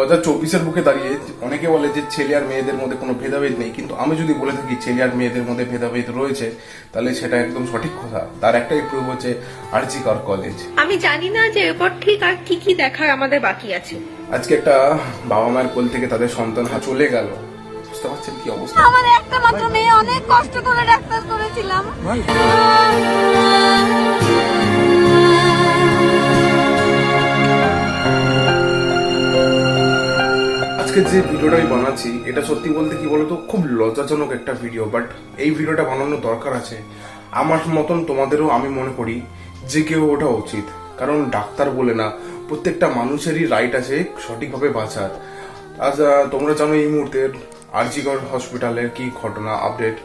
2024-এর বুকে দাঁড়িয়ে অনেকে বলে যে ছেলে আর মেয়েদের মধ্যে কোনো ভেদাভেদ নেই, কিন্তু আমি যদি বলে থাকি ছেলে আর মেয়েদের মধ্যে ভেদাভেদ রয়েছে, তাহলে সেটা একদম সঠিক কথা। তার একটাই প্রুফ হচ্ছে আরজি কর কলেজ। আমি জানি না যে এরপর ঠিক আর কি কি দেখার আমাদের বাকি আছে। আজকে একটা বাবা মায়ের কোল থেকে তাদের সন্তান চলে গেল, বুঝতে পারছেন কি অবস্থা? আমার একটা মাত্র মেয়ে, অনেক কষ্ট করে ডাক্তার করেছিলাম। আজকে যে ভিডিওটা আমি বানাচ্ছি এটা সত্যি বলতে কি বলতো খুব লজ্জাজনক একটা ভিডিও, বাট এই ভিডিওটা বানানোর দরকার আছে। আমার মতন তোমাদেরও আমি মনে করি যে কেউ ওঠা উচিত, কারণ ডাক্তার বলে না, প্রত্যেকটা মানুষেরই রাইট আছে সঠিকভাবে বাঁচার। আজ তোমরা জানো এই মুহূর্তের আরজি কর হসপিটালের কি ঘটনা আপডেট।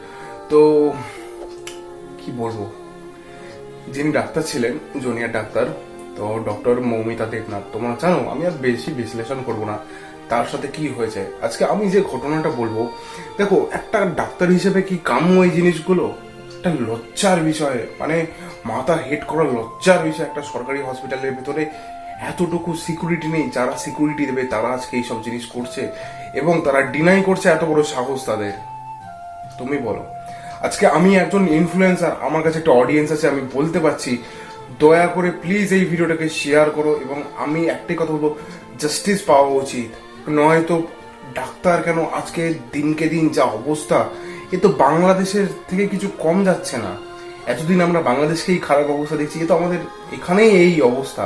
তো কি বলবো, যিনি ডাক্তার ছিলেন জুনিয়র ডাক্তার, তো ডক্টর মৌমিতা দেবনাথ, তোমরা জানো, আমি আর বেশি বিশ্লেষণ করবো না তার সাথে কি হয়েছে। আজকে আমি যে ঘটনাটা বলবো, দেখো একটা ডাক্তার হিসেবে কি কাম্য এই জিনিসগুলো? একটা লজ্জার বিষয়, মানে মাথা হেড করা লজ্জার বিষয়। একটা সরকারি হসপিটালের ভিতরে এতটুকু সিকিউরিটি নেই, যারা সিকিউরিটি দেবে তারা আজকে এইসব জিনিস করছে এবং তারা ডিনাই করছে। এত বড় সাহস তাদের, তুমি বলো। আজকে আমি একজন ইনফ্লুয়েন্সার, আমার কাছে একটা অডিয়েন্স আছে, আমি বলতে পারছি, দয়া করে প্লিজ এই ভিডিওটাকে শেয়ার করো। এবং আমি একটাই কথা বলবো, জাস্টিস পাওয়া উচিত, নয়তো ডাক্তার কেন আজকে দিনকে দিন যা অবস্থা, এ তো বাংলাদেশের থেকে কিছু কম যাচ্ছে না। এতদিন আমরা বাংলাদেশকেই খারাপ অবস্থা দেখছি, এ তো আমাদের এখানেই এই অবস্থা।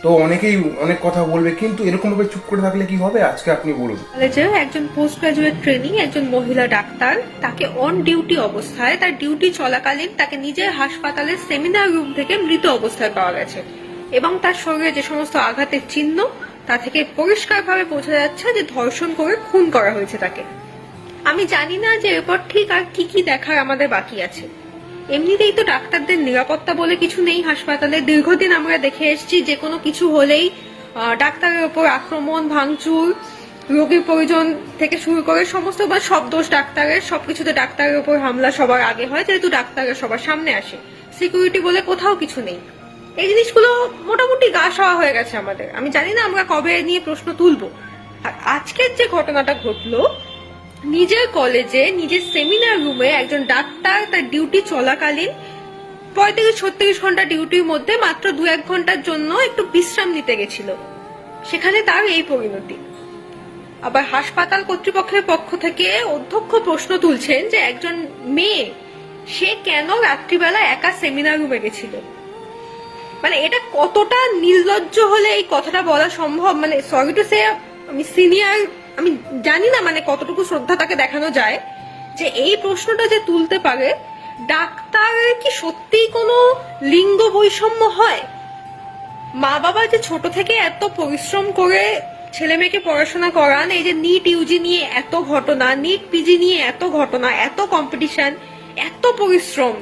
তো অনেকেই অনেক কথা বলবে, কিন্তু এরকম ভাবে চুপ করে থাকলে কি হবে? আজকে আপনি বলুন। কলেজে একজন পোস্ট গ্রাজুয়েট ট্রেনিং একজন মহিলা ডাক্তার, তাকে অন ডিউটি অবস্থায়, তার ডিউটি চলাকালীন তাকে নিজের হাসপাতালের সেমিনার রুম থেকে মৃত অবস্থায় পাওয়া গেছে এবং তার শরীরে যে সমস্ত আঘাতের চিহ্ন তা থেকে পরিষ্কারভাবে বোঝা যাচ্ছে যে ধর্ষণ করে খুন করা হয়েছে তাকে। আমি জানি না যে এরপর ঠিক আর কি কি দেখার আমাদের বাকি আছে। এমনিতেই তো ডাক্তারদের নিরাপত্তা বলে কিছু নেই হাসপাতালে। দীর্ঘদিন আমরা দেখে এসেছি যে কোনো কিছু হলেই ডাক্তারের উপর আক্রমণ, ভাঙচুর, রোগীর পরিজন থেকে শুরু করে সমস্ত সব দোষ ডাক্তারের, সবকিছুতে ডাক্তারের উপর হামলা সবার আগে হয়, যেহেতু ডাক্তারের সবার সামনে আসে। সিকিউরিটি বলে কোথাও কিছু নেই। এই জিনিসগুলো মোটামুটি গা সওয়া হয়ে গেছে আমাদের। আমি জানি না আমরা কবে নিয়ে প্রশ্ন তুলবো। আর আজকের যে ঘটনাটা ঘটলো, নিজের কলেজে নিজের সেমিনার রুমে একজন ডাক্তার তার ডিউটি চলাকালীন 35-36 ঘন্টা ডিউটির মধ্যে মাত্র 2-1 ঘন্টার জন্য একটু বিশ্রাম নিতে গেছিল, সেখানে তার এই পরিণতি। আবার হাসপাতাল কর্তৃপক্ষের পক্ষ থেকে অধ্যক্ষ প্রশ্ন তুলছেন যে একজন মেয়ে, সে কেন রাত্রিবেলা একা সেমিনার রুমে গেছিল। মানে এটা কতটা নির্লজ্জ হলে এই কথাটা বলা সম্ভব? মানে সরি টু সে, আমি সিনিয়র, আমি জানি না মানে কতটুকু শ্রদ্ধা তাকে দেখানো যায় যে এই প্রশ্নটা যে তুলতে পারে। ডাক্তারের কি সত্যিই কোনো লিঙ্গ বৈষম্য হয়? মা বাবা যে ছোট থেকে এত পরিশ্রম করে ছেলে মেয়েকে পড়াশোনা করান, এই যে নিট ইউজি নিয়ে এত ঘটনা, নিট পিজি নিয়ে এত ঘটনা, এত কম্পিটিশন, এত পরিশ্রম,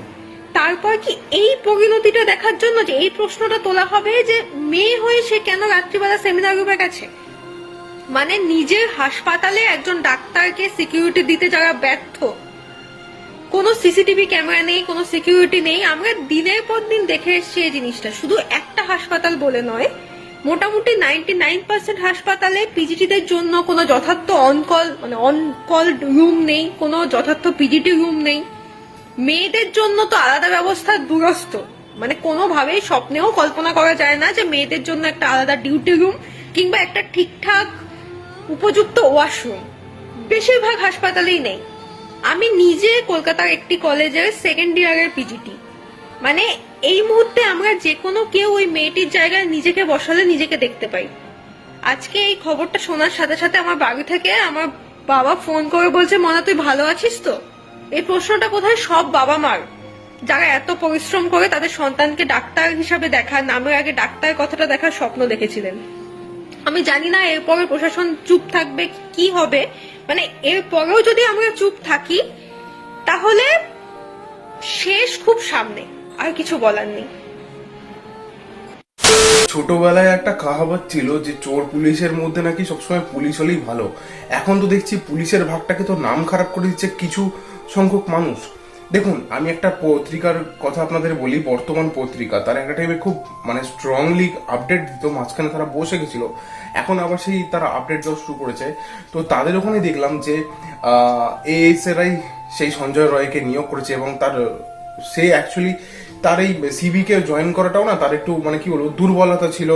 তারপর কি এই পরিণতিটা দেখার জন্য যে এই প্রশ্নটা তোলা হবে যে মেয়ে হয়ে সে কেন রাত্রিবেলা সেমিনার রুমে গেছে? মানে নিজের হাসপাতালে একজন ডাক্তারকে সিকিউরিটি দিতে যারা ব্যর্থ, কোনো সিসিটিভি ক্যামেরা নেই, কোনো সিকিউরিটি নেই। আমরা দিনের পর দিন দেখে এসেছি এই জিনিসটা, শুধু একটা হাসপাতাল বলে নয়, মোটামুটি 99% হাসপাতালে পিজিটিদের জন্য কোনো যথার্থ অন-কল রুম নেই, কোনো যথার্থ পিজিটি রুম নেই। মেয়েদের জন্য তো আলাদা ব্যবস্থা দূরস্থ, মানে কোনোভাবেই স্বপ্নেও কল্পনা করা যায় না যে মেয়েদের জন্য একটা আলাদা ডিউটি রুম কিংবা একটা ঠিকঠাক উপযুক্ত ওয়াশরুম বেশিরভাগ হাসপাতালেই নেই। আমি নিজে কলকাতার একটি কলেজের সেকেন্ড ইয়ারের পিজিটি, মানে এই মুহূর্তে আমরা যে কোনো কেউ ওই মেয়েটির জায়গায় নিজেকে বসালে নিজেকে দেখতে পাই। আজকে এই খবরটা শোনার সাথে সাথে আমার বাড়ি থেকে আমার বাবা ফোন করে বলছে, মনা তুই ভালো আছিস তো? এই প্রশ্নটা কোথায় সব বাবা মার, যারা এত পরিশ্রম করে তাদের সন্তানকে ডাক্তার হিসাবে দেখার, নামের আগে ডাক্তার কথাটা দেখার স্বপ্ন দেখেছিলেন। আমি জানি না এরপরে প্রশাসন চুপ থাকবে কি হবে, মানে এরপরেও যদি আমরা চুপ থাকি তাহলে শেষ খুব সামনে, আর কিছু বলার নেই। ছোটবেলায় একটা কাহাবত ছিল যে চোর পুলিশের মধ্যে নাকি সবসময় পুলিশ হলেই ভালো। এখন তো দেখছি পুলিশের ভাগটাকে তো নাম খারাপ করে দিচ্ছে কিছু সংখ্যক মানুষ। দেখুন, আমি একটা পত্রিকার কথা আপনাদের বলি, বর্তমান পত্রিকা, তার একটা টাইমে খুব মানে স্ট্রংলি আপডেট দিত, মাঝখানে তারা বসে গেছিল, এখন আবার সেই তারা আপডেট দেওয়া শুরু করেছে। তো তাদের ওখানে দেখলাম যে এএসএরাই সেই সঞ্জয় রয়কে নিয়োগ করেছে এবং সে অ্যাকচুয়ালি তার এই সিভিকে জয়েন করাটাও না তার একটু মানে কি বলবো দুর্বলতা ছিল।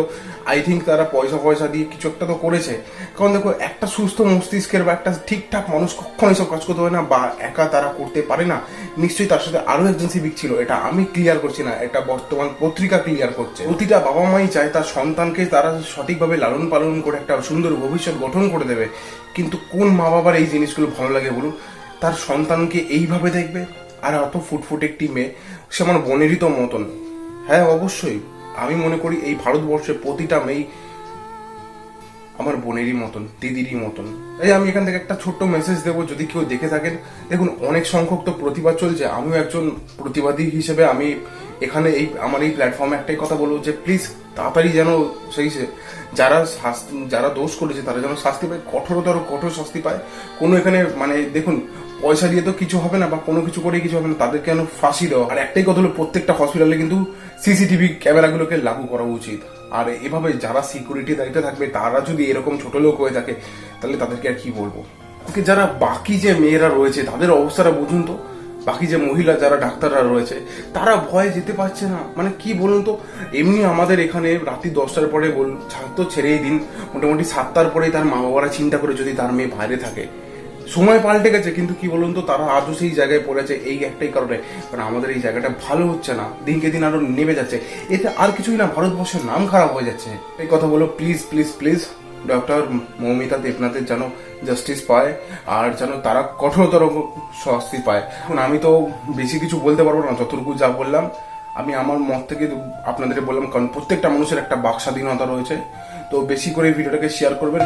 আই থিঙ্ক তারা পয়সা দিয়ে কিছু একটা তো করেছে, কারণ দেখো একটা সুস্থ মস্তিষ্কের বা একটা ঠিকঠাক মানুষ কখনো এসব কাজ করতে পারে না, বা একা তারা করতে পারে না। নিশ্চয়ই তার সাথে আরো একজন সিভিক ছিল, এটা আমি ক্লিয়ার করছি না, এটা বর্তমান পত্রিকা ক্লিয়ার করছে। প্রতিটা বাবা মাই চায় তার সন্তানকে তারা সঠিকভাবে লালন পালন করে একটা সুন্দর ভবিষ্যৎ গঠন করে দেবে, কিন্তু কোন মা বাবার এই জিনিসগুলো ভালো লাগে বলুন? তার সন্তানকে এইভাবে দেখবে, আর অত ফুটফুটে একটি মেয়ে, সে আমার বোনেরই তো মতন। হ্যাঁ অবশ্যই, আমি মনে করি এই ভারতবর্ষে প্রতিটা মেয়ে আমার বোনেরই মতন, দিদিরই মতন। এই আমি এখান থেকে একটা ছোট্ট মেসেজ দেবো, যদি কেউ দেখে থাকেন। দেখুন, অনেক সংখ্যক তো প্রতিবাদ চলছে, আমিও একজন প্রতিবাদী হিসেবে আমি এখানে আমার এই প্ল্যাটফর্মে একটাই কথা বলবো যে প্লিজ তাড়াতাড়ি যেন সেই যারা দোষ করেছে তারা যেন শাস্তি পায়, কঠোর শাস্তি পায়। কোনো এখানে মানে দেখুন, পয়সা দিয়ে তো কিছু হবে না, বা কোনো কিছু করে কিছু হবে না, তাদেরকে যেন ফাঁসি দেওয়া। আর একটাই কথা হলো, প্রত্যেকটা হসপিটালে কিন্তু সিসিটিভি ক্যামেরাগুলোকে লাগু করা উচিত। আর এভাবে যারা সিকিউরিটি দায়িত্বে থাকবে তারা যদি এরকম ছোট লোক হয়ে থাকে, তাহলে তাদেরকে আর কি বলবো। যারা বাকি যে মেয়েরা রয়েছে তাদের অবস্থাটা বুঝুন তো, বাকি যে মহিলা যারা ডাক্তাররা রয়েছে তারা ভয়ে যেতে পারছে না। মানে কি বলুন তো, এমনি আমাদের এখানে রাত্রি 10টার পরে ছাত্র ছেড়েই দিন, মোটামুটি 7টার পরেই তার মা বাবারা চিন্তা করে যদি তার মেয়ে বাইরে থাকে। সময় পাল্টে গেছে, কিন্তু কি বলুন তো, তারা আজও সেই জায়গায় পড়ে আছে এই একটাই কারণে, কারণ আমাদের এই জায়গাটা ভালো হচ্ছে না, দিনকে দিন আরো নেমে যাচ্ছে। এতে আর কিছুই না, ভারতবর্ষের নাম খারাপ হয়ে যাচ্ছে। এই কথা বলো, please please please doctor Moumita দেবনাথের যেন জাস্টিস পায়, আর যেন তারা কঠোরতর শাস্তি পায়। এখন আমি তো বেশি কিছু বলতে পারবো না, যতটুকু যা বললাম আমি আমার মত থেকে আপনাদের বললাম, কারণ প্রত্যেকটা মানুষের একটা বাক স্বাধীনতা রয়েছে। তো বেশি করে ভিডিওটাকে শেয়ার করবেন।